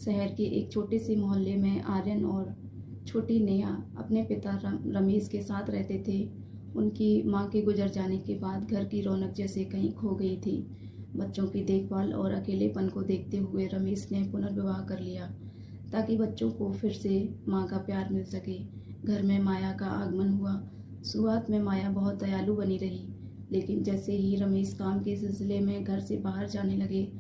शहर के एक छोटे से मोहल्ले में आर्यन और छोटी नेहा अपने पिता रमेश के साथ रहते थे। उनकी मां के गुजर जाने के बाद घर की रौनक जैसे कहीं खो गई थी। बच्चों की देखभाल और अकेलेपन को देखते हुए रमेश ने पुनर्विवाह कर लिया ताकि बच्चों को फिर से मां का प्यार मिल सके। घर में माया का आगमन हुआ। शुरुआत में माया बहुत दयालु बनी रही, लेकिन जैसे ही रमेश काम के सिलसिले में घर से बाहर जाने लगे,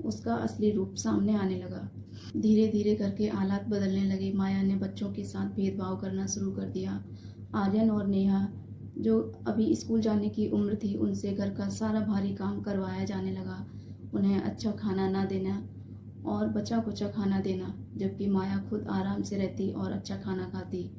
उसका असली रूप सामने आने लगा। धीरे धीरे करके हालात बदलने लगे। माया ने बच्चों के साथ भेदभाव करना शुरू कर दिया। आर्यन और नेहा, जो अभी स्कूल जाने की उम्र थी, उनसे घर का सारा भारी काम करवाया जाने लगा। उन्हें अच्छा खाना ना देना और बचा कुचा खाना देना, जबकि माया खुद आराम से रहती और अच्छा खाना खाती।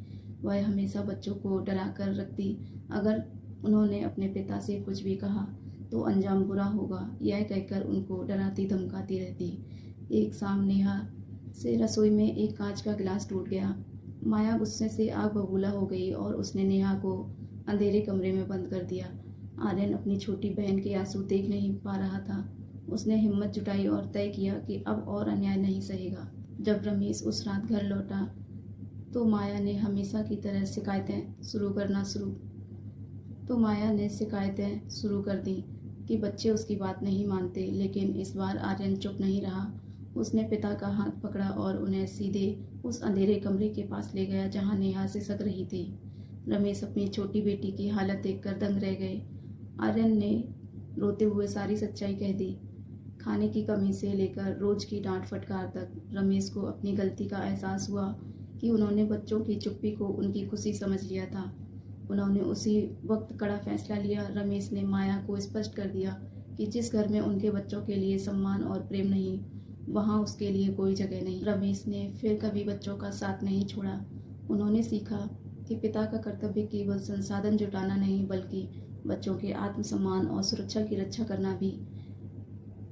वह हमेशा बच्चों को डरा कर रखती। अगर उन्होंने अपने पिता से कुछ भी कहा तो अंजाम बुरा होगा, यह कहकर उनको डराती धमकाती रहती। एक शाम नेहा से रसोई में एक कांच का गिलास टूट गया। माया गुस्से से आग बबूला हो गई और उसने नेहा को अंधेरे कमरे में बंद कर दिया। आर्यन अपनी छोटी बहन के आंसू देख नहीं पा रहा था। उसने हिम्मत जुटाई और तय किया कि अब और अन्याय नहीं सहेगा। जब रमेश उस रात घर लौटा तो माया ने शिकायतें शुरू कर दी कि बच्चे उसकी बात नहीं मानते। लेकिन इस बार आर्यन चुप नहीं रहा। उसने पिता का हाथ पकड़ा और उन्हें सीधे उस अंधेरे कमरे के पास ले गया जहां नेहा सिसक रही थी। रमेश अपनी छोटी बेटी की हालत देखकर दंग रह गए। आर्यन ने रोते हुए सारी सच्चाई कह दी, खाने की कमी से लेकर रोज की डांट फटकार तक। रमेश को अपनी गलती का एहसास हुआ कि उन्होंने बच्चों की चुप्पी को उनकी खुशी समझ लिया था। उन्होंने उसी वक्त कड़ा फैसला लिया। रमेश ने माया को स्पष्ट कर दिया कि जिस घर में उनके बच्चों के लिए सम्मान और प्रेम नहीं, वहां उसके लिए कोई जगह नहीं। रमेश ने फिर कभी बच्चों का साथ नहीं छोड़ा। उन्होंने सीखा कि पिता का कर्तव्य केवल संसाधन जुटाना नहीं, बल्कि बच्चों के आत्मसम्मान और सुरक्षा की रक्षा करना भी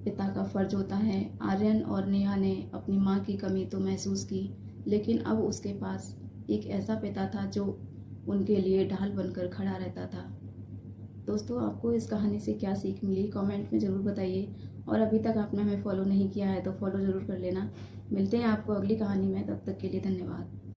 पिता का फर्ज होता है। आर्यन और नेहा ने अपनी मां की कमी तो महसूस की, लेकिन अब उसके पास एक ऐसा पिता था जो उनके लिए ढाल बनकर खड़ा रहता था। दोस्तों, आपको इस कहानी से क्या सीख मिली, कमेंट में ज़रूर बताइए। और अभी तक आपने हमें फॉलो नहीं किया है तो फॉलो ज़रूर कर लेना। मिलते हैं आपको अगली कहानी में, तब तक के लिए धन्यवाद।